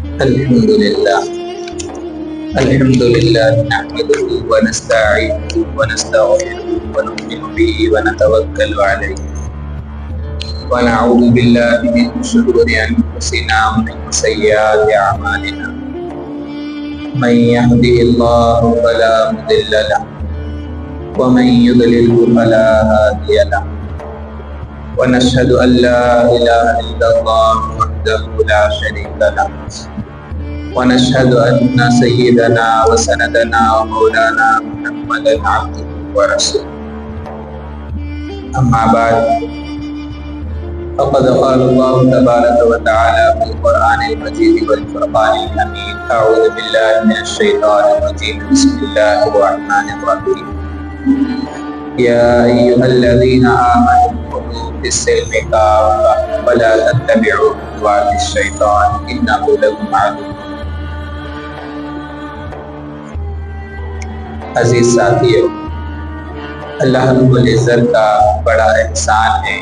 الحمد لله الحمد لله نحمده ونستعينه ونستغفره ونؤمن به ونتوكل عليه ونعوذ بالله من شرور انفسنا ومن سيئات اعمالنا من يهده الله فلا مضل له ومن يضلله فلا هادي له ونشهد ان لا اله الا الله وحده لا شريك له ونشهد أن سيدنا وسندنا ومولانا محمدا عبده ورسوله أما بعد فقد قال الله تبارك وتعالى في القرآن المجيد والفرقان الحميد أعوذ بالله من الشيطان الرجيم بسم الله الرحمن الرحيم يا أيها الذين آمنوا ادخلوا في السلم كافة ولا تتبعوا خطوات الشيطان إنه لكم عدو. عزیز ساتھیو، اللہ رب العزت کا بڑا احسان ہے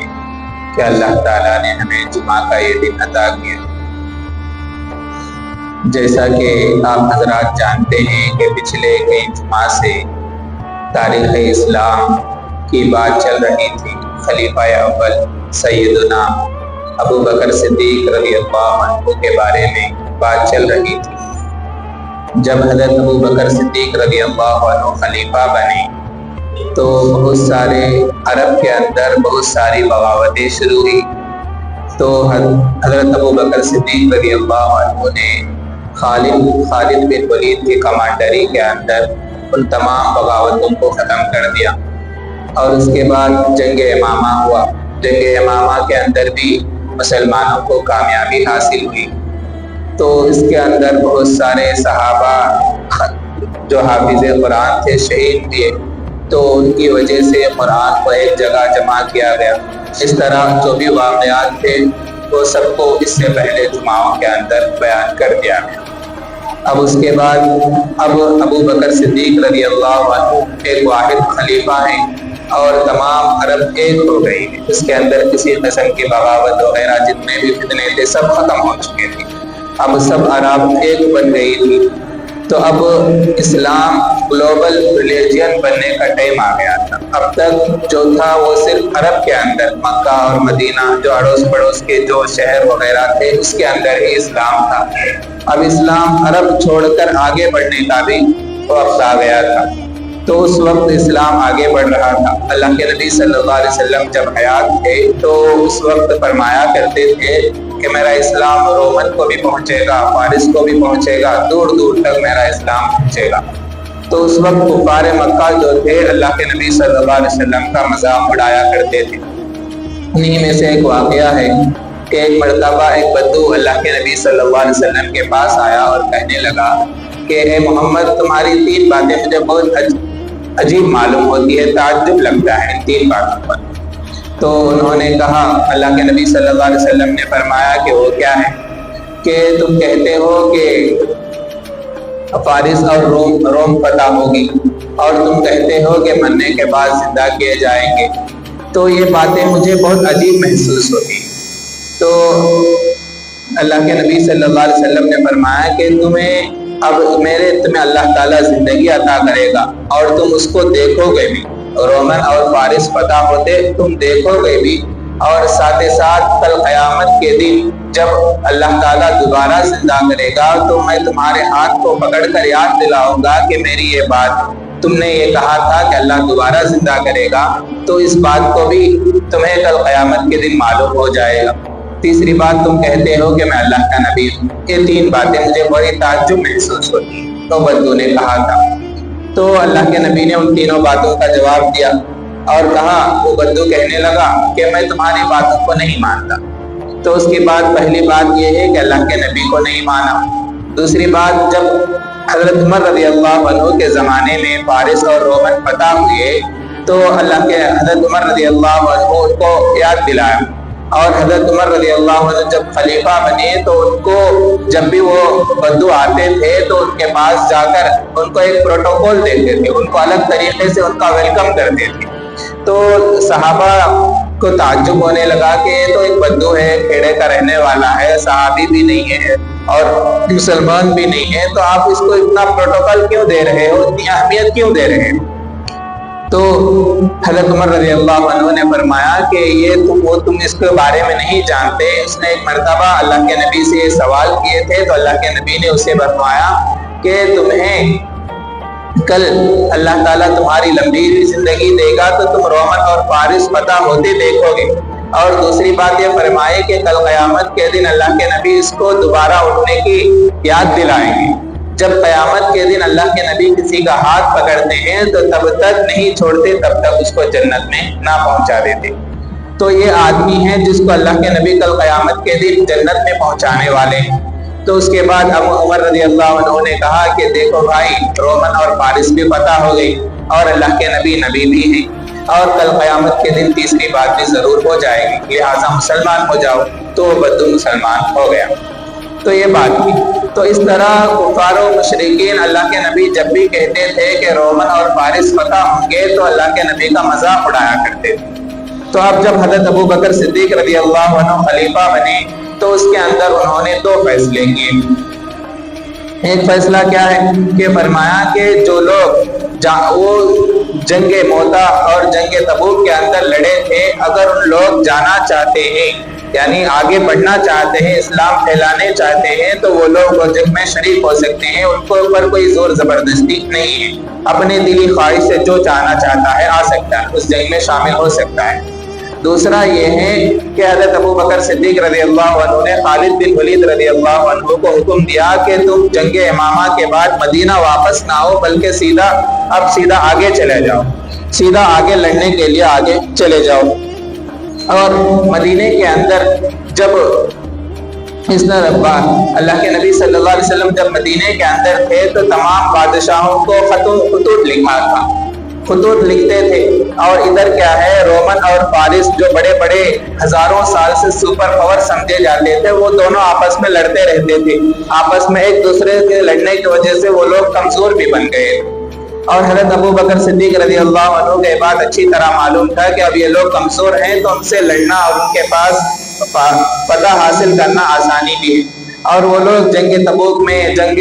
کہ اللہ تعالیٰ نے ہمیں جمعہ کا یہ دن عطا کیا. جیسا کہ آپ حضرات جانتے ہیں کہ پچھلے کئی جمعہ سے تاریخ اسلام کی بات چل رہی تھی. خلیفہ اول سیدنا ابو بکر صدیق رضی اللہ عنہ کے بارے میں بات چل رہی تھی. جب حضرت ابو بکر صدیق رضی اللہ عنہ خلیفہ بنے تو بہت سارے عرب کے اندر بہت ساری بغاوتیں شروع ہوئی. تو حضرت ابو بکر صدیق رضی اللہ عنہ نے خالد بن ولید کی کمانڈری کے اندر ان تمام بغاوتوں کو ختم کر دیا. اور اس کے بعد جنگ یمامہ ہوا. جنگ یمامہ کے اندر بھی مسلمانوں کو کامیابی حاصل ہوئی. تو اس کے اندر بہت سارے صحابہ جو حافظ قرآن تھے شہید ہوئے. تو ان کی وجہ سے قرآن کو ایک جگہ جمع کیا گیا. اس طرح جو بھی واقعات تھے وہ سب کو اس سے پہلے جمعوں کے اندر بیان کر دیا گیا. اب اس کے بعد ابو بکر صدیق رضی اللہ عنہ ایک واحد خلیفہ ہیں اور تمام عرب ایک ہو گئی. اس کے اندر کسی قسم کی بغاوت وغیرہ جتنے بھی فتنے تھے سب ختم ہو چکے تھے. اب سب عرب ایک بن گئی تھی. تو اب اسلام گلوبل ریلیجن بننے کا ٹائم آ گیا تھا. اب تک جو تھا وہ صرف عرب کے اندر مکہ اور مدینہ جو اڑوس پڑوس کے جو شہر وغیرہ تھے اس کے اندر ہی اسلام تھا. اب اسلام عرب چھوڑ کر آگے بڑھنے کا بھی وقت آ گیا تھا. تو اس وقت اسلام آگے بڑھ رہا تھا. اللہ کے نبی صلی اللہ علیہ وسلم جب حیات تھے تو اس وقت فرمایا کرتے تھے کہ میرا اسلام رومن کو بھی پہنچے گا، فارس کو بھی پہنچے گا، دور دور تک میرا اسلام پہنچے گا. تو اس وقت کفار مکہ جو تھے اللہ کے نبی صلی اللہ علیہ وسلم کا مذاق اڑایا کرتے تھے. انہیں میں سے ایک واقعہ ہے کہ ایک مرتبہ ایک بدو اللہ کے نبی صلی اللہ علیہ وسلم کے پاس آیا اور کہنے لگا کہ اے محمد تمہاری 3 باتیں مجھے بہت عجیب معلوم ہوتی ہے، تعجب لگتا ہے ان 3 باتوں پر. تو انہوں نے کہا، اللہ کے نبی صلی اللہ علیہ وسلم نے فرمایا کہ وہ کیا ہے کہ تم کہتے ہو کہ فارس اور روم فتح ہوگی اور تم کہتے ہو کہ مرنے کے بعد زندہ کیے جائیں گے. تو یہ باتیں مجھے بہت عجیب محسوس ہوتی. تو اللہ کے نبی صلی اللہ علیہ وسلم نے فرمایا کہ تمہیں اللہ تعالیٰ زندگی عطا کرے گا اور تم اس کو دیکھو گے بھی. رومن اور فارس فتح ہوتے تم دیکھو گے بھی. اور ساتھ ساتھ کل قیامت کے دن جب اللہ تعالیٰ دوبارہ زندہ کرے گا تو میں تمہارے ہاتھ کو پکڑ کر یاد دلاؤں گا کہ میری یہ بات تم نے یہ کہا تھا کہ اللہ دوبارہ زندہ کرے گا، تو اس بات کو بھی تمہیں کل قیامت کے دن معلوم ہو جائے گا. تیسری بات تم کہتے ہو کہ میں اللہ کا نبی ہوں. یہ 3 باتیں مجھے بڑی تعجب محسوس ہوتی ہیں. تو بدو نے کہا تھا. تو اللہ کے نبی نے ان 3 باتوں کا جواب دیا اور کہا، وہ بدو کہنے لگا کہ میں تمہاری باتوں کو نہیں مانتا. تو اس کے بعد پہلی بات یہ ہے کہ اللہ کے نبی کو نہیں مانا. دوسری بات، جب حضرت عمر رضی اللہ عنہ کے زمانے میں فارس اور رومن فتح ہوئے تو اللہ کے حضرت عمر رضی اللہ عنہ ان کو یاد دلایا. اور حضرت عمر رضی اللہ عنہ جب خلیفہ بنے تو ان کو جب بھی وہ بدو آتے تھے تو ان کے پاس جا کر ان کو ایک پروٹوکول دیتے تھے، ان کو الگ طریقے سے ان کا ویلکم کرتے تھے. تو صحابہ کو تعجب ہونے لگا کہ یہ تو ایک بدو ہے، کھیڑے کا رہنے والا ہے، صحابی بھی نہیں ہے، اور مسلمان بھی نہیں ہے، تو آپ اس کو اتنا پروٹوکول کیوں دے رہے ہو، اتنی اہمیت کیوں دے رہے ہو؟ تو حضرت عمر رضی اللہ عنہ نے فرمایا کہ یہ تم اس کے بارے میں نہیں جانتے۔ اس نے ایک مرتبہ اللہ کے نبی سے یہ سوال کیے تھے، تو اللہ کے نبی نے اسے فرمایا کہ تمہیں کل اللہ تعالیٰ تمہاری لمبی زندگی دے گا تو تم رومن اور فارس فتح ہوتے دیکھو گے۔ اور دوسری بات یہ فرمائے کہ کل قیامت کے دن اللہ کے نبی اس کو دوبارہ اٹھنے کی یاد دلائیں گے۔ جب قیامت کے دن اللہ کے نبی کسی کا ہاتھ پکڑتے ہیں تو تب تک نہیں چھوڑتے تب تک اس کو جنت میں نہ پہنچا دیتے۔ تو یہ آدمی ہے جس کو اللہ کے نبی کل قیامت کے دن جنت میں پہنچانے والے ہیں۔ تو اس کے بعد عمر رضی اللہ عنہ نے کہا کہ دیکھو بھائی، رومن اور فارس بھی فتح ہو گئی اور اللہ کے نبی بھی ہیں، اور کل قیامت کے دن تیسری بات بھی ضرور ہو جائے گی، لہٰذا مسلمان ہو جاؤ۔ تو وہ بدو مسلمان ہو گیا۔ تو یہ بات کی۔ تو اس طرح کفار و مشرکین اللہ کے نبی جب بھی کہتے تھے کہ رومن اور فارس فتح ہوں گے تو اللہ کے نبی کا مذاق اڑایا کرتے تھے۔ تو اب جب حضرت ابو بکر صدیق رضی اللہ عنہ خلیفہ بنے تو اس کے اندر انہوں نے 2 فیصلے کیے۔ ایک فیصلہ کیا ہے کہ فرمایا کہ جو لوگ وہ جنگ موتا اور جنگ تبوک کے اندر لڑے تھے، اگر ان لوگ جانا چاہتے ہیں، یعنی آگے بڑھنا چاہتے ہیں، اسلام پھیلانے چاہتے ہیں، تو وہ لوگ وہ جنگ میں شریک ہو سکتے ہیں۔ ان کو اوپر کوئی زور زبردستی نہیں ہے، اپنے دلی خواہش سے جو جانا چاہتا ہے آ سکتا ہے، اس جنگ میں شامل ہو سکتا ہے۔ دوسرا یہ ہے کہ حضرت ابو بکر صدیق رضی اللہ عنہ نے خالد بن ولید رضی اللہ عنہ کو حکم دیا کہ تم جنگ امامہ کے بعد مدینہ واپس نہ آؤ، بلکہ سیدھا آگے چلے جاؤ، سیدھا آگے لڑنے کے لیے آگے چلے جاؤ۔ اور مدینے کے اندر جب اس طرح اللہ کے نبی صلی اللہ علیہ وسلم جب مدینے کے اندر تھے تو تمام بادشاہوں کو خطوط لکھا تھا، خطوط لکھتے تھے۔ اور ادھر کیا ہے، رومن اور فارس جو بڑے بڑے ہزاروں سال سے سپر پاور سمجھے جاتے تھے، وہ دونوں آپس میں لڑتے رہتے تھے، آپس میں ایک دوسرے کے لڑنے کی وجہ سے وہ لوگ کمزور بھی بن گئے۔ اور حضرت ابو بکر صدیق رضی اللہ عنہ کو یہ بات اچھی طرح معلوم تھا کہ اب یہ لوگ کمزور ہیں تو ان سے لڑنا اور ان کے پاس فتح حاصل کرنا آسانی بھی ہے۔ اور وہ لوگ جنگ تبوک میں، جنگ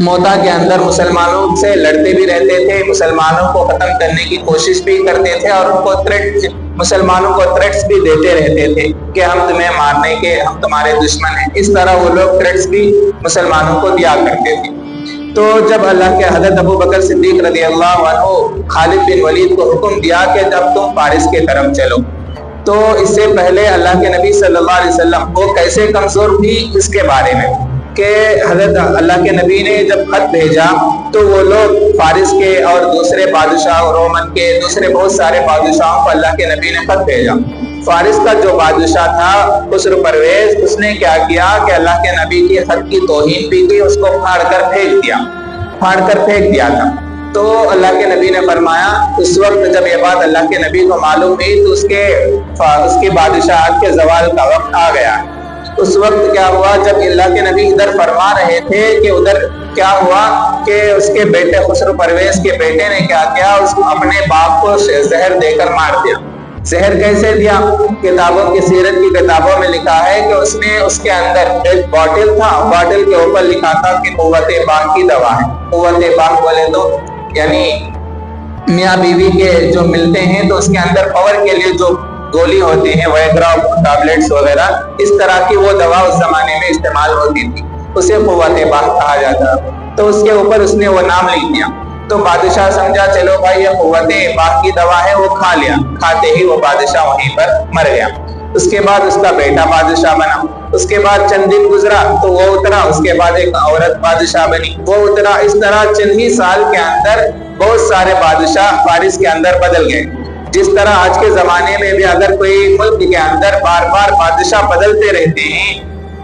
موتا کے اندر مسلمانوں سے لڑتے بھی رہتے تھے، مسلمانوں کو ختم کرنے کی کوشش بھی کرتے تھے، اور ان کو مسلمانوں کو تھریٹس بھی دیتے رہتے تھے کہ ہم تمہیں مارنے کے، ہم تمہارے دشمن ہیں۔ اس طرح وہ لوگ تھریٹس بھی مسلمانوں کو دیا کرتے تھے۔ تو جب اللہ کے حضرت ابو بکر صدیق رضی اللہ عنہ خالد بن ولید کو حکم دیا کہ جب تم فارس کی طرف چلو، تو اس سے پہلے اللہ کے نبی صلی اللہ علیہ وسلم وہ کیسے کمزور ہوئی اس کے بارے میں کہ حضرت اللہ کے نبی نے جب خط بھیجا تو وہ لوگ فارس کے اور دوسرے بادشاہ، رومن کے دوسرے بہت سارے بادشاہوں کو اللہ کے نبی نے خط بھیجا۔ فارس کا جو بادشاہ تھا خسرو پرویز، اس نے کیا کیا کہ اللہ کے نبی کی خط کی توہین بھی کی، اس کو پھاڑ کر پھینک دیا تھا۔ تو اللہ کے نبی نے فرمایا، اس وقت جب یہ بات اللہ کے نبی کو معلوم ہوئی تو اس کے بادشاہت کے زوال کا وقت آ گیا۔ اس وقت کیا ہوا، جب اللہ کے نبی ادھر فرما رہے تھے کہ ادھر کیا ہوا کہ اس کے بیٹے خسرو پرویز کے بیٹے نے کیا کیا، اس کو اپنے باپ کو زہر دے کر مار دیا۔ زہر کیسے دیا؟ کتابوں کی سیرت کی کتابوں میں لکھا ہے کہ اس نے اس کے اندر ایک باٹل تھا، باٹل کے اوپر لکھا تھا کہ قوت باغ کی دوا ہے۔ قوت باغ بولے تو یعنی میاں بیوی کے جو ملتے ہیں تو اس کے اندر پاور کے لیے جو گولی ہوتی ہیں، ویگرا ٹیبلٹس وغیرہ، اس طرح کی وہ دوا اس زمانے میں استعمال ہوتی تھی، اسے قوت باغ کہا جاتا۔ تو اس کے اوپر اس نے وہ نام لکھ دیا۔ تو بادشاہ سمجھا چلو بھائی یہ قوت باغ کی دوا ہے، وہ کھا لیا۔ کھاتے ہی وہ بادشاہ وہیں پر مر گیا۔ اس کے بعد اس کا بیٹا بادشاہ بنا۔ اس کے بعد چند دن گزرا تو وہ اترا، اس کے بعد ایک عورت بادشاہ بنی، وہ اترا۔ اس طرح چند ہی سال کے اندر بہت سارے بادشاہ فارس کے اندر بدل گئے۔ جس طرح آج کے زمانے میں بھی اگر کوئی ملک کے اندر بار بار بادشاہ بدلتے رہتے ہیں،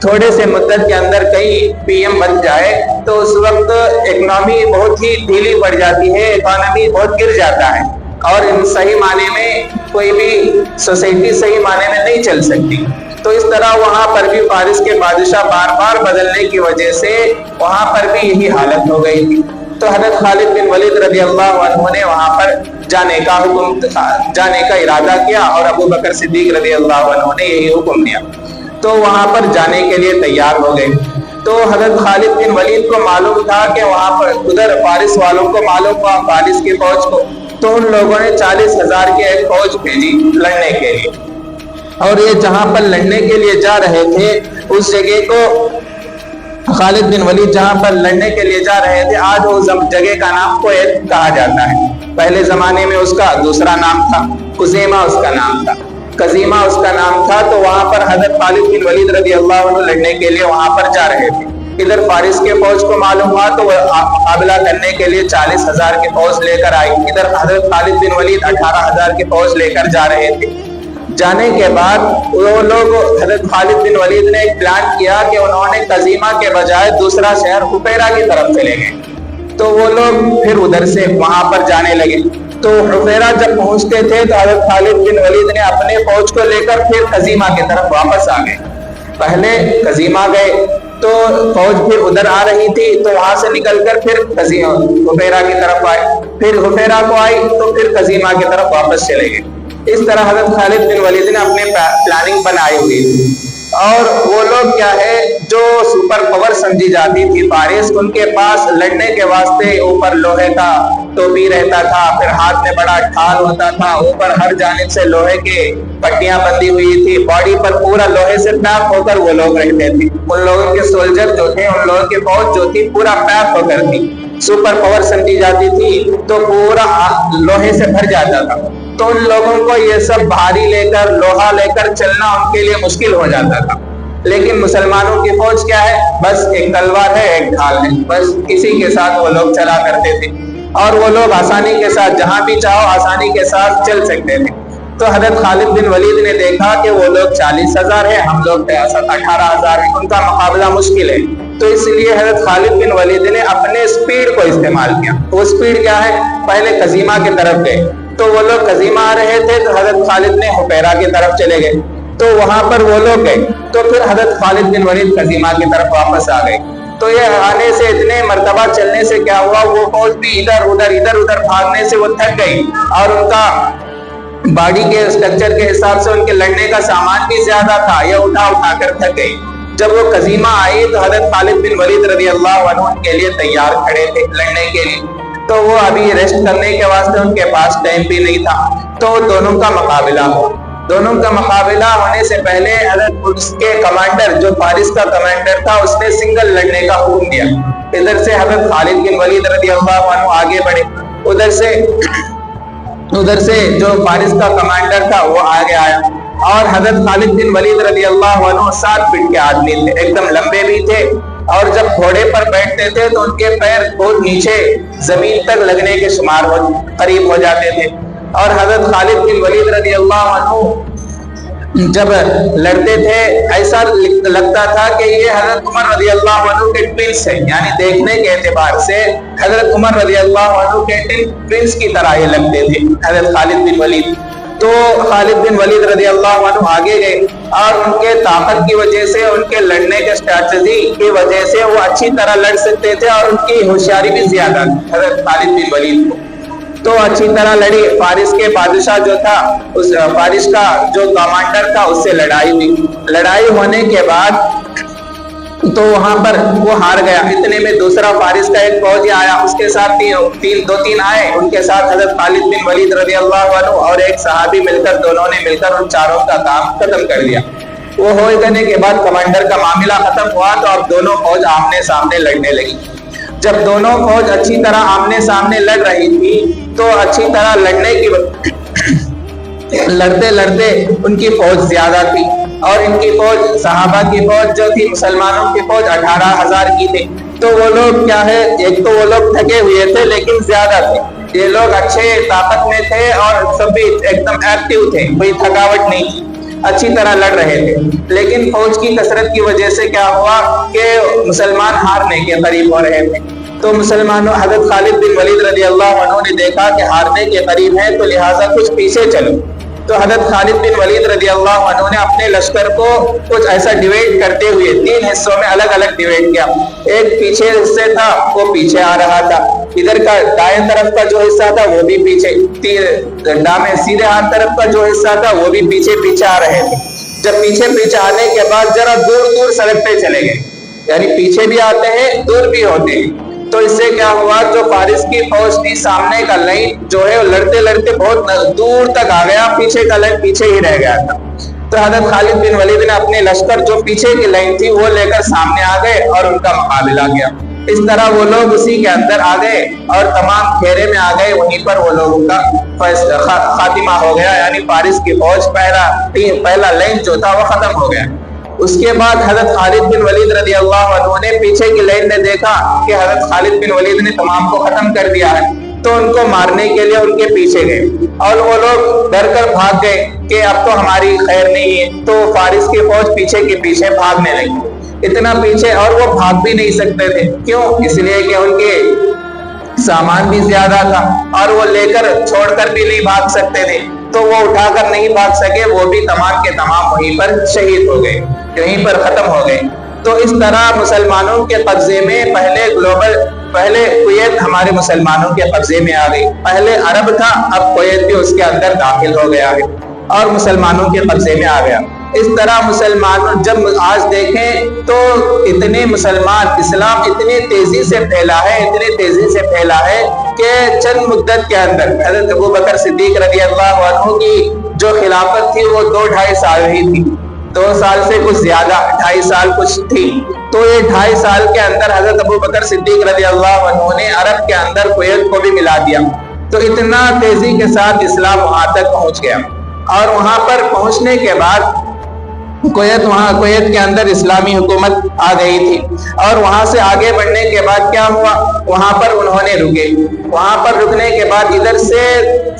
تھوڑے سے مدت کے اندر کئی پی ایم بن جائے تو اس وقت اکنامی بہت ہی ڈھیلی پڑ جاتی ہے، اکانومی بہت گر جاتا ہے، اور صحیح معنی میں کوئی بھی سوسائٹی صحیح معنی میں نہیں چل سکتی۔ تو اس طرح وہاں پر بھی فارس کے بادشاہ بار بار بدلنے کی وجہ سے وہاں پر بھی یہی حالت ہو گئی تھی۔ تو حضرت خالد بن ولید رضی اللہ عنہ نے وہاں پر جانے کا ارادہ کیا، اور ابو بکر صدیق رضی اللہ عنہ نے یہی حکم دیا۔ تو وہاں پر جانے کے لیے تیار ہو گئے۔ تو حضرت خالد بن ولید کو معلوم تھا کہ وہاں پر ادھر فارس والوں کو معلوم ہوا، فارس کی فوج کو، تو ان لوگوں نے 40,000 کی ایک فوج بھیجی لڑنے کے لیے، اور یہ جہاں پر لڑنے کے لیے جا رہے تھے اس جگہ کو خالد بن ولید جہاں پر لڑنے کے لیے جا رہے تھے، آج اس جگہ کا نام کویت کہا جاتا ہے۔ پہلے زمانے میں اس کا دوسرا نام تھا، قزیمہ اس کا نام تھا، قزیمہ اس کا نام تھا۔ تو وہاں پر حضرت خالد بن ولید رضی اللہ عنہ لڑنے کے لیے وہاں پر جا رہے تھے۔ ادھر فارس کے فوج کو معلوم ہوا تو وہ مقابلہ کرنے کے لیے 40,000 کی فوج لے کر آئی۔ ادھر حضرت خالد بن ولید 18,000 کی فوج لے کر جا رہے تھے۔ جانے کے بعد وہ لوگ حضرت خالد بن ولید نے ایک پلان کیا کہ انہوں نے قزیمہ کے بجائے دوسرا شہر حفیرہ کی طرف چلے گئے۔ تو وہ لوگ پھر ادھر سے وہاں پر جانے لگے۔ تو حفیرہ جب پہنچتے تھے تو حضرت خالد بن ولید نے اپنے فوج کو لے کر پھر قزیمہ کی طرف واپس آ گئے۔ پہلے قزیمہ گئے تو فوج پھر ادھر آ رہی تھی، تو وہاں سے نکل کر پھر حفیرہ کی طرف آئے، پھر حفیرہ کو آئی تو پھر قزیمہ کی طرف واپس چلے گئے۔ اس طرح حضرت خالد بن ولید نے اپنے پلاننگ بنائی ہوئی تھی۔ اور وہ لوگ کیا ہے جو سپر پاور سمجھی جاتی تھی فارس، ان کے پاس لڑنے کے واسطے اوپر لوہے کا ٹوپی رہتا تھا، پھر ہاتھ میں بڑا ڈھال ہوتا تھا، اوپر ہر جانب سے لوہے کے پٹیاں بندھی ہوئی تھی، باڈی پر پورا لوہے سے پیک ہو کر وہ لوگ رہتے تھے۔ ان لوگوں کے سولجر جو تھے، ان لوگوں کی فوج جو تھی پورا پیک ہو کر تھی، سپر پاور سمجھی جاتی تھی، تو پورا لوہے سے بھر جاتا تھا۔ تو ان لوگوں کو یہ سب بھاری لے کر، لوہا لے کر چلنا ان کے لیے مشکل ہو جاتا تھا۔ لیکن مسلمانوں کی فوج کیا ہے، بس ایک تلوار ہے، ایک ڈھال ہے، بس اسی کے ساتھ وہ لوگ چلا کرتے تھے، اور وہ لوگ آسانی کے ساتھ جہاں بھی چاہو آسانی کے ساتھ چل سکتے تھے۔ تو حضرت خالد بن ولید نے دیکھا کہ وہ لوگ 40,000 ہیں، ہم لوگ 18,000 ہیں، ان کا مقابلہ مشکل ہے۔ تو اس لیے حضرت خالد بن ولید نے اپنے سپیڈ کو استعمال کیا۔ وہ سپیڈ کیا ہے، پہلے قزیمہ کی طرف گئے، تو وہ لوگ قزیمہ آ رہے تھے تو حضرت خالد نے حفیرہ کی طرف چلے گئے، تو وہاں پر وہ لوگ گئے، تو پھر حضرت خالد بن ولید قزیمہ کی طرف واپس آ گئے۔ تو یہ آنے سے اتنے مرتبہ چلنے سے کیا ہوا، وہ فوج بھی ادھر ادھر بھاگنے سے وہ تھک گئی، اور ان کا باڈی کے اسٹرکچر کے حساب سے ان کے لڑنے کا سامان بھی زیادہ تھا، یہ اٹھا کر تھک گئی۔ جب وہ قزیمہ آئی تو حضرت خالد بن ولید رضی اللہ عنہ ان کے لیے تیار کھڑے تھے لڑنے کے لیے، تو وہ ابھی ریسٹ کرنے کے واسطے ان کے پاس ٹائم بھی نہیں تھا۔ تو دونوں کا مقابلہ ہو، دونوں کا مقابلہ ہونے سے پہلے حضرت اس کے کمانڈر، جو فارس کا کمانڈر تھا، اس نے سنگل لڑنے کا حکم دیا۔ ادھر سے حضرت خالد بن ولید رضی اللہ عنہ آگے بڑھے، ادھر سے جو فارس کا کمانڈر تھا وہ آگے آیا، اور حضرت خالد بن ولید رضی اللہ عنہ 7 فٹ کے آدمی تھے، ایک دم لمبے بھی تھے، اور جب گھوڑے پر بیٹھتے تھے تو ان کے پیر بہت نیچے زمین تک لگنے کے شمار قریب ہو جاتے تھے۔ اور حضرت خالد بن ولید رضی اللہ عنہ جب لڑتے تھے ایسا لگتا تھا کہ یہ حضرت عمر رضی اللہ عنہ کے ٹوینس ہیں، یعنی دیکھنے کے اعتبار سے حضرت عمر رضی اللہ عنہ کے ٹوینس کی طرح یہ لگتے تھے حضرت خالد بن ولید۔ تو خالد بن ولید رضی اللہ عنہ آگے گئے، اور ان کے طاقت کی وجہ سے، ان کے لڑنے کے اسٹریٹجی کی وجہ سے وہ اچھی طرح لڑ سکتے تھے، اور ان کی ہوشیاری بھی زیادہ تھی حضرت خالد بن ولید کو۔ تو اچھی طرح لڑی، فارس کے بادشاہ جو تھا، اس فارس کا جو کمانڈر تھا، اس سے لڑائی ہوئی۔ لڑائی ہونے کے بعد تو وہاں پر وہ ہار گیا۔ اتنے میں دوسرا فارس کا ایک فوجی آیا، اس کے ساتھ دو تین آئے، ان کے ساتھ حضرت خالد بن ولید رضی اللہ عنہ اور ایک صحابی مل کر، دونوں نے مل کر ان چاروں کا کام ختم کر دیا۔ وہ ہو جانے کے بعد کمانڈر کا معاملہ ختم ہوا، تو اب دونوں فوج آمنے سامنے لڑنے لگی۔ جب دونوں فوج اچھی طرح آمنے سامنے لڑ رہی تھی، تو اچھی طرح لڑتے ان کی فوج زیادہ تھی، اور ان کی فوج، صحابہ کی فوج جو تھی، مسلمانوں کی فوج 18,000 کی تھی۔ تو وہ لوگ کیا ہے، ایک تو وہ لوگ تھکے ہوئے تھے لیکن زیادہ تھے، یہ لوگ اچھے طاقت میں تھے اور سب بھی ایک دم ایکٹیو تھے، کوئی تھکاوٹ نہیں تھی، اچھی طرح لڑ رہے تھے۔ لیکن فوج کی کثرت کی وجہ سے کیا ہوا کہ مسلمان ہارنے کے قریب ہو رہے تھے۔ تو مسلمانوں، حضرت خالد بن ولید رضی اللہ عنہ نے دیکھا کہ ہارنے کے قریب ہیں، تو لہٰذا کچھ پیچھے چلو۔ تو حضرت خالد بن ولید رضی اللہ عنہ نے اپنے لشکر کو کچھ ایسا ڈیوائڈ کرتے ہوئے 3 حصوں میں الگ الگ ڈیوائڈ کیا۔ ایک پیچھے حصے تھا، وہ پیچھے آ رہا تھا، ادھر کا دائیں طرف کا جو حصہ تھا وہ بھی پیچھے، سیدھے ہاتھ طرف کا جو حصہ تھا وہ بھی پیچھے آ رہے تھے۔ جب پیچھے پیچھے آنے کے بعد ذرا دور دور سرکتے چلے گئے، یعنی پیچھے بھی آتے ہیں دور بھی ہوتے ہیں۔ تو اس سے کیا ہوا، جو فارس کی فوج تھی سامنے کا لائن جو ہے لڑتے لڑتے بہت دور تک آ گیا، پیچھے کا لائن پیچھے ہی رہ گیا تھا۔ تو حضرت خالد بن ولید نے اپنے لشکر جو پیچھے کی لائن تھی وہ لے کر سامنے آ گئے اور ان کا مقابلہ کیا۔ اس طرح وہ لوگ اسی کے اندر آ گئے اور تمام گھیرے میں آ گئے، وہیں پر وہ لوگوں کا خاتمہ ہو گیا، یعنی فارس کی فوج پہلا لائن جو تھا وہ ختم ہو گیا۔ اس کے بعد حضرت خالد بن ولید رضی اللہ عنہ نے پیچھے کی لائن نے دیکھا کہ حضرت خالد بن ولید نے تمام کو ختم کر دیا ہے، تو ان کو مارنے کے لیے ان کے پیچھے گئے اور وہ لوگ ڈر کر بھاگ گئے کہ اب تو ہماری خیر نہیں ہے۔ تو فارس کی فوج پیچھے کے پیچھے بھاگنے لگی، اتنا پیچھے، اور وہ بھاگ بھی نہیں سکتے تھے۔ کیوں؟ اس لیے کہ ان کے سامان بھی زیادہ تھا اور وہ لے کر چھوڑ کر بھی نہیں بھاگ سکتے تھے، تو وہ اٹھا کر نہیں بھاگ سکے، وہ بھی تمام کے تمام وہیں پر شہید ہو گئے، وہیں پر ختم ہو گئے۔ تو اس طرح مسلمانوں کے قبضے میں پہلے کویت ہمارے مسلمانوں کے قبضے میں آ گئی، پہلے عرب تھا، اب کویت بھی اس کے اندر داخل ہو گیا ہے اور مسلمانوں کے قبضے میں آ گیا۔ اس طرح مسلمان جب آج دیکھیں تو اتنے مسلمان، اسلام اتنی تیزی سے پھیلا ہے کہ چند مدت کے اندر حضرت ابو بکر صدیق رضی اللہ عنہ کی جو خلافت تھی وہ 2-2.5 سال ہی تھی، 2 سال سے کچھ زیادہ، 2.5 سال کچھ تھی۔ تو یہ 2.5 سال کے اندر حضرت ابو بکر صدیق رضی اللہ عنہ نے عرب کے اندر کویت کو بھی ملا دیا۔ تو اتنا تیزی کے ساتھ اسلام وہاں تک پہنچ گیا، اور وہاں پر پہنچنے کے بعد کویت کے اندر اسلامی حکومت آ گئی تھی، اور وہاں سے آگے بڑھنے کے بعد کیا ہوا، وہاں پر انہوں نے رکے، وہاں پر رکنے کے بعد ادھر سے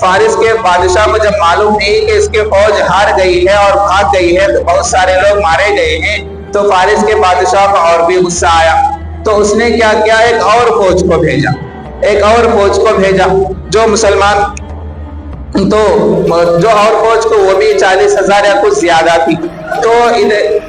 فارس کے بادشاہ کو جب معلوم نہیں کہ اس کے فوج ہار گئی ہے اور بھاگ گئی ہے، تو بہت سارے لوگ مارے گئے ہیں، تو فارس کے بادشاہ کو اور بھی غصہ آیا۔ تو اس نے کیا کیا، ایک اور فوج کو بھیجا جو مسلمان، تو جو اور فوج کو وہ بھی 40,000 یا کچھ زیادہ تھی۔ تو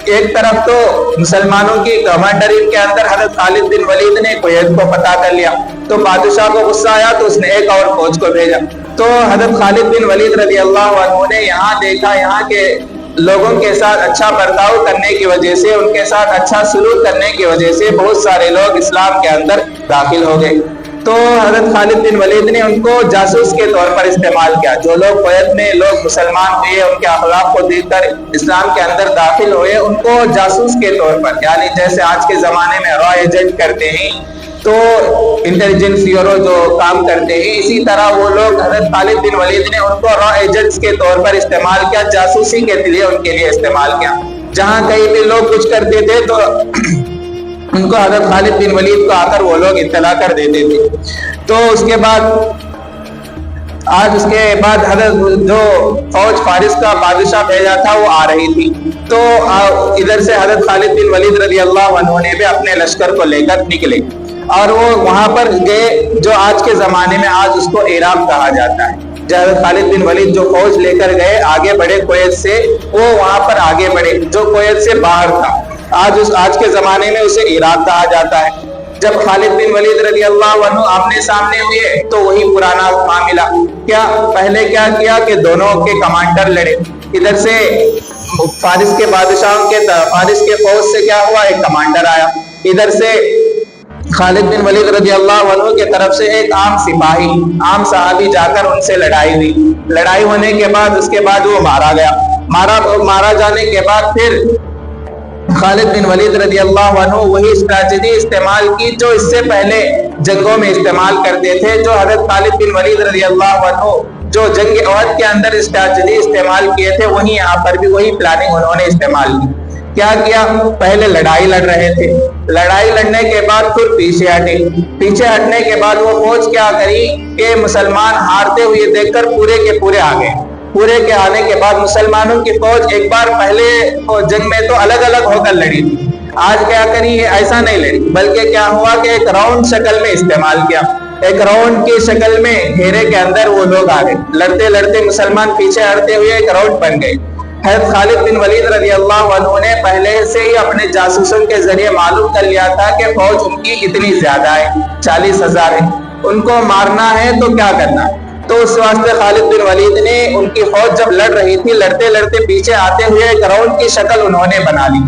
ایک طرف تو مسلمانوں کی کمانڈری کے اندر حضرت خالد بن ولید نے کویت کو فتح کر لیا، تو بادشاہ کو غصہ آیا تو اس نے ایک اور فوج کو بھیجا۔ تو حضرت خالد بن ولید رضی اللہ عنہ نے یہاں دیکھا، یہاں کے لوگوں کے ساتھ اچھا برتاؤ کرنے کی وجہ سے، ان کے ساتھ اچھا سلوک کرنے کی وجہ سے بہت سارے لوگ اسلام کے اندر داخل ہو گئے۔ تو حضرت خالد بن ولید نے ان کو جاسوس کے طور پر استعمال کیا۔ جو لوگ کویت میں لوگ مسلمان ہوئے، ان کے اخلاق کو دیکھ کر اسلام کے اندر داخل ہوئے، ان کو جاسوس کے طور پر، یعنی جیسے آج کے زمانے میں را ایجنٹ کرتے ہیں، تو انٹیلیجنس بیورو جو کام کرتے ہیں، اسی طرح وہ لوگ حضرت خالد بن ولید نے ان کو را ایجنٹس کے طور پر استعمال کیا، جاسوسی کے لیے ان کے لیے استعمال کیا۔ جہاں کہیں بھی لوگ کچھ کرتے تھے تو ان کو حضرت خالد بن ولید کو آ کر وہ لوگ اطلاع کر دیتے تھے۔ تو اس کے بعد حضرت جو فوج فارس کا بادشاہ بھیجا تھا وہ آ رہی تھی، تو ادھر سے حضرت خالد بن ولید رضی اللہ عنہ نے بھی اپنے لشکر کو لے کر نکلے، اور وہ وہاں پر گئے جو آج کے زمانے میں آج اس کو عراق کہا جاتا ہے۔ جو حضرت خالد بن ولید جو فوج لے کر گئے، آگے بڑھے کویت سے، وہ وہاں پر آگے بڑھے جو کویت سے باہر تھا، آج کے زمانے میں اسے عراق کہا جاتا ہے۔ جب خالد بن ولید رضی اللہ عنہ آمنے سامنے ہوئے تو وہی پرانا معاملہ، پہلے کیا کیا کہ دونوں کے کمانڈر لڑے، ادھر سے فارس کے بادشاہوں کے فارس کے فوج سے کیا ہوا، ایک کمانڈر آیا، ادھر سے خالد بن ولید رضی اللہ عنہ کے طرف سے ایک عام صحابی جا کر ان سے لڑائی ہوئی، لڑائی ہونے کے بعد اس کے بعد وہ مارا گیا، مارا جانے کے بعد پھر خالد بن ولید رضی اللہ عنہ وہی اسٹریٹجی استعمال کی جو اس سے پہلے جنگوں میں استعمال کرتے تھے۔ جو حضرت خالد بن ولید رضی اللہ عنہ جو جنگ احد کے اندر اسٹریٹجی استعمال کیے تھے، وہی یہاں پر بھی وہی پلاننگ انہوں نے استعمال کی۔ کیا کیا، پہلے لڑائی لڑ رہے تھے، لڑائی لڑنے کے بعد پھر پیچھے ہٹنے کے بعد وہ فوج کیا کری کہ مسلمان ہارتے ہوئے دیکھ کر پورے کے پورے آ گئے۔ پورے کے آنے کے بعد مسلمانوں کی فوج ایک بار پہلے جنگ میں تو الگ الگ ہو کر لڑی تھی، آج کیا کری، ایسا نہیں لڑی، بلکہ کیا ہوا کہ ایک راؤنڈ شکل میں استعمال کیا، ایک راؤنڈ کی شکل میں گھیرے کے اندر وہ لوگ آ گئے، لڑتے لڑتے مسلمان پیچھے ہٹتے ہوئے ایک راؤنڈ بن گئے۔ حضرت خالد بن ولید رضی اللہ عنہ نے پہلے سے ہی اپنے جاسوسوں کے ذریعے معلوم کر لیا تھا کہ فوج ان کی اتنی زیادہ ہے، 40,000 ہے، ان کو مارنا ہے تو کیا کرنا ہے، تو اس واسطے خالد بن ولید نے ان کی فوج جب لڑ رہی تھی، لڑتے لڑتے پیچھے آتے ہوئے ایک راؤنڈ کی شکل انہوں نے بنا لی.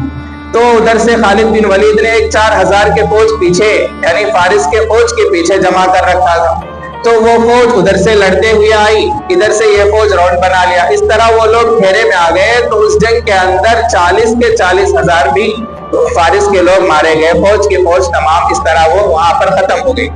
تو ادھر سے خالد بن ولید نے ایک 4000 کے فوج پیچھے یعنی فارس کے فوج کے پیچھے جمع کر رکھا تھا. تو وہ فوج ادھر سے لڑتے ہوئے آئی، ادھر سے یہ فوج راؤنڈ بنا لیا. اس طرح وہ لوگ گھیرے میں آ گئے. تو اس جنگ کے اندر 40 کے 40,000 بھی فارس کے لوگ مارے گئے. فوج کی فوج تمام اس طرح وہ وہاں پر ختم ہو گئی.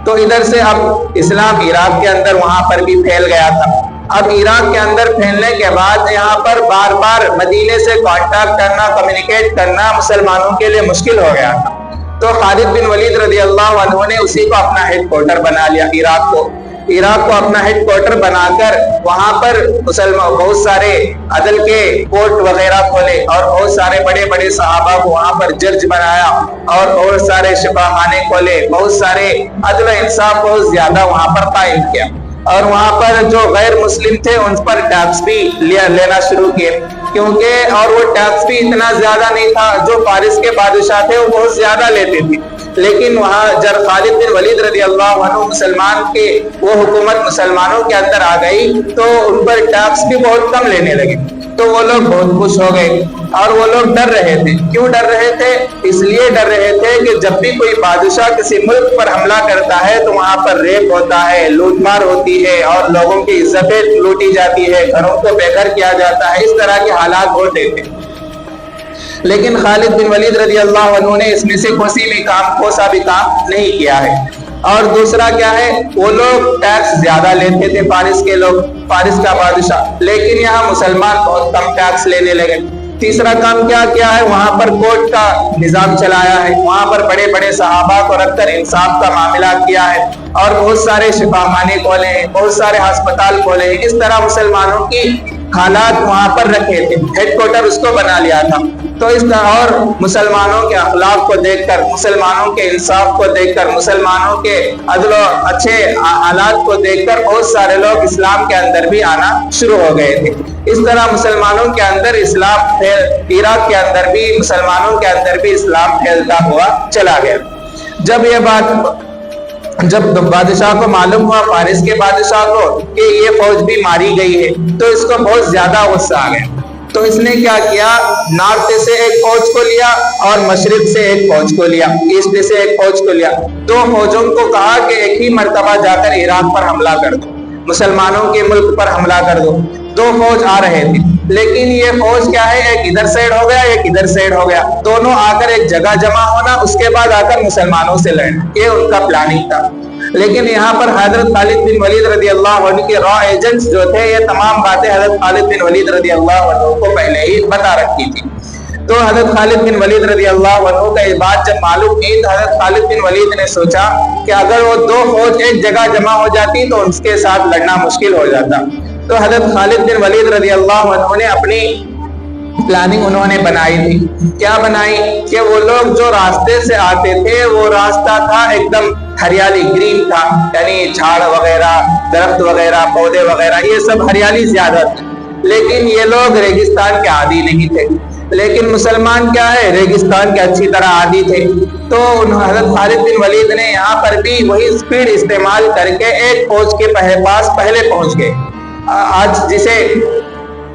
تو ادھر سے اب اسلام عراق کے اندر وہاں پر بھی پھیل گیا تھا. اب عراق کے اندر پھیلنے کے بعد یہاں پر بار بار مدینے سے کانٹیکٹ کرنا، کمیونیکیٹ کرنا مسلمانوں کے لیے مشکل ہو گیا تھا. تو خالد بن ولید رضی اللہ عنہ نے اسی کو اپنا ہیڈ کوارٹر بنا لیا. عراق کو اپنا ہیڈ کوارٹر بنا کر وہاں پر بہت سارے عدل کے کورٹ وغیرہ کھولے اور بہت سارے بڑے بڑے صحابہ کو وہاں پر جج بنایا اور بہت سارے شفا خانے کھولے. بہت سارے عدل و انصاف بہت زیادہ وہاں پر قائم کیا. اور وہاں پر جو غیر مسلم تھے ان پر ٹیکس بھی لینا شروع کیے، کیونکہ اور وہ ٹیکس بھی اتنا زیادہ نہیں تھا. جو فارس کے بادشاہ تھے وہ بہت زیادہ لیتے تھے، لیکن وہاں جب خالد بن ولید رضی اللہ عنہ مسلمان کے وہ حکومت مسلمانوں کے اندر آ گئی تو ان پر ٹیکس بھی بہت کم لینے لگے. تو وہ لوگ بہت خوش ہو گئے اور وہ لوگ ڈر رہے تھے. کیوں ڈر رہے تھے؟ اس لیے ڈر رہے تھے کہ جب بھی کوئی بادشاہ کسی ملک پر حملہ کرتا ہے تو وہاں پر ریپ ہوتا ہے، لوٹ مار ہوتی ہے اور لوگوں کی عزتیں لوٹی جاتی ہے، گھروں کو بے گھر کیا جاتا ہے. اس طرح کے حالات ہوتے تھے. لیکن خالد بن ولید رضی اللہ عنہ نے اس میں سے کوسا بھی کام نہیں کیا ہے. اور دوسرا کیا ہے، وہ لوگ ٹیکس زیادہ لیتے تھے فارس کے لوگ، فارس کا بادشاہ، لیکن یہاں مسلمان بہت کم ٹیکس لینے لگے. تیسرا کام کیا ہے، وہاں پر کورٹ کا نظام چلایا ہے. وہاں پر بڑے بڑے صحابہ کو رکھ کر انصاف کا معاملہ کیا ہے اور بہت سارے شفا خانے کھولے ہیں، بہت سارے ہسپتال کھولے ہیں. اس طرح مسلمانوں کی حالات وہاں پر رکھے تھے. ہیڈ کوارٹر اس کو بنا لیا تھا. تو اس طرح اور مسلمانوں کے اخلاق کو دیکھ کر، مسلمانوں کے انصاف کو دیکھ کر، مسلمانوں کے عدل و اچھے حالات کو دیکھ کر بہت سارے لوگ اسلام کے اندر بھی آنا شروع ہو گئے تھے. اس طرح مسلمانوں کے اندر اسلام عراق کے اندر بھی، مسلمانوں کے اندر بھی اسلام پھیلتا ہوا چلا گیا. جب بادشاہ کو معلوم ہوا، فارس کے بادشاہ کو، کہ یہ فوج بھی ماری گئی ہے تو اس کو بہت زیادہ غصہ آ گیا. تو اس نے کیا کیا، نارتھ سے ایک فوج کو لیا اور مشرق سے ایک فوج کو لیا، ایسٹ سے ایک فوج کو لیا. دو فوجوں کو کہا کہ ایک ہی مرتبہ جا کر عراق پر حملہ کر دو، مسلمانوں کے ملک پر حملہ کر دو. دو فوج آ رہے تھے، لیکن یہ فوج کیا ہے، ایک ادھر سائڈ ہو گیا، ایک ادھر سائڈ ہو گیا. دونوں آ کر ایک جگہ جمع ہونا، اس کے بعد آ کر مسلمانوں سے لڑنا، یہ ان کا پلاننگ تھا. لیکن یہاں پر حضرت خالد بن ولید رضی اللہ عنہ کے را ایجنٹس جو تھے، یہ تمام باتیں حضرت خالد بن ولید رضی اللہ عنہ کو پہلے ہی بتا رکھی تھی. تو حضرت خالد بن ولید رضی اللہ عنہ کا یہ بات جب معلوم ہوئی تو حضرت خالد بن ولید نے سوچا کہ اگر وہ دو فوج ایک جگہ جمع ہو جاتی تو اس کے ساتھ لڑنا مشکل ہو جاتا. تو حضرت خالد بن ولید رضی اللہ عنہ نے اپنی پلاننگ انہوں نے بنائی تھی. کیا بنائی کہ وہ لوگ جو راستے سے آتے تھے وہ راستہ تھا ایک دم ہریالی، گرین تھا، یعنی جھاڑ وغیرہ، درخت وغیرہ، پودے وغیرہ، یہ سب ہریالی زیادہ تھی. لیکن یہ لوگ ریگستان کے عادی نہیں تھے. لیکن مسلمان کیا ہے، ریگستان کے اچھی طرح عادی تھے. تو حضرت خالد بن ولید نے یہاں پر بھی وہی اسپیڈ استعمال کر کے ایک فوج کے پاس پہلے پہنچ گئے. آج جسے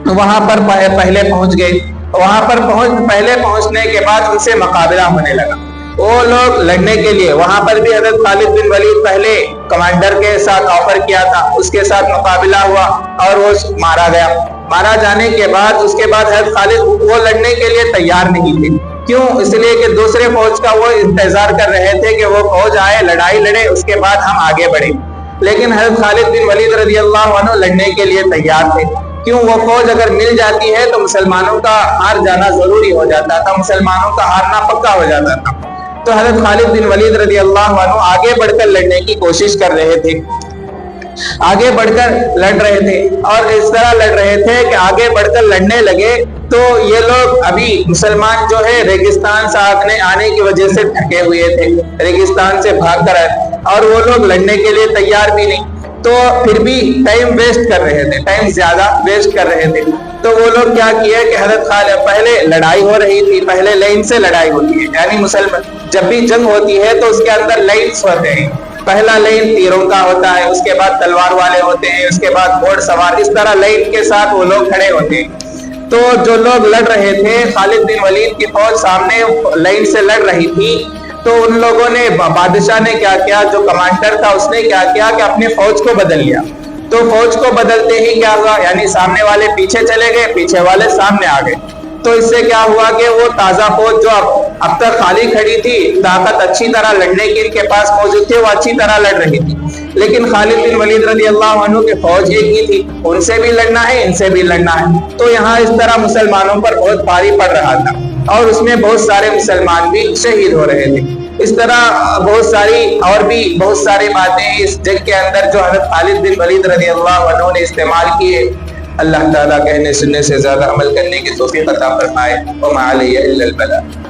وہاں پر پہلے پہنچ گئے، وہاں پر پہلے پہنچنے کے بعد ان سے مقابلہ ہونے لگا. وہ لوگ لڑنے کے لیے وہاں پر بھی حضرت خالد بن ولید پہلے کمانڈر کے ساتھ آفر کیا تھا، اس کے ساتھ مقابلہ ہوا اور وہ مارا گیا. مارا جانے کے بعد اس کے بعد حضرت خالد وہ لڑنے کے لیے تیار نہیں تھے. کیوں؟ اس لیے کہ دوسرے فوج کا وہ انتظار کر رہے تھے کہ وہ فوج آئے، لڑائی لڑے، اس کے بعد ہم آگے بڑھیں. لیکن حضرت خالد بن ولید رضی اللہ عنہ لڑنے کے لیے تیار تھے. کیوں؟ وہ فوج اگر مل جاتی ہے تو مسلمانوں کا ہار جانا ضروری ہو جاتا تھا، مسلمانوں کا ہارنا پکا ہو جاتا تھا. تو حضرت خالد بن ولید رضی اللہ عنہ آگے بڑھ کر لڑنے کی کوشش کر رہے تھے، آگے بڑھ کر لڑ رہے تھے اور اس طرح لڑ رہے تھے کہ آگے بڑھ کر لڑنے لگے تو یہ لوگ ابھی مسلمان جو ہے ریگستان سے آنے کی وجہ سے تھکے ہوئے تھے، ریگستان سے بھاگ کر آئے اور وہ لوگ لڑنے کے لیے تیار بھی نہیں. تو پھر بھی ٹائم ویسٹ کر رہے تھے، ٹائم زیادہ ویسٹ کر رہے تھے. تو وہ لوگ کیا کیے کہ حضرت خالد پہلے لڑائی ہو رہی تھی، پہلے لائن سے لڑائی ہوتی ہے، یعنی مسلمان جب بھی جنگ ہوتی ہے تو اس کے اندر لائنز ہوتے ہیں. پہلا لائن تیروں کا ہوتا ہے، اس کے بعد تلوار والے ہوتے ہیں، اس کے بعد گھوڑ سوار، اس طرح لائن کے ساتھ وہ لوگ کھڑے ہوتے ہیں۔ تو جو لوگ لڑ رہے تھے، خالد بن ولید کی فوج سامنے لائن سے لڑ رہی تھی، تو ان لوگوں نے، بادشاہ نے کیا کیا، جو کمانڈر تھا اس نے کیا کیا کہ اپنے فوج کو بدل لیا۔ تو فوج کو بدلتے ہی کیا ہوا، یعنی سامنے والے پیچھے چلے گئے، پیچھے والے سامنے آ گئے۔ تو اس سے کیا ہوا کہ وہ تازہ فوج جو اب تک خالی کھڑی تھی، طاقت اچھی طرح لڑنے کی ان کے پاس موجود تھی، وہ اچھی طرح لڑ رہی تھی، لیکن خالد بن ولید رضی اللہ عنہ کی فوج ایک ہی تھی، ان سے بھی لڑنا ہے، ان سے بھی لڑنا ہے۔ تو یہاں اس طرح مسلمانوں پر بہت بھاری پڑ رہا تھا، اور اس میں بہت سارے مسلمان بھی شہید ہو رہے تھے۔ اس طرح بہت ساری اور بھی بہت ساری باتیں اس جنگ کے اندر جو حضرت خالد بن ولید رضی اللہ عنہ نے استعمال کیے۔ اللہ تعالیٰ کہنے سننے سے زیادہ عمل کرنے کی توفیق عطا فرمائے۔ وما علیہ الا البلاغ۔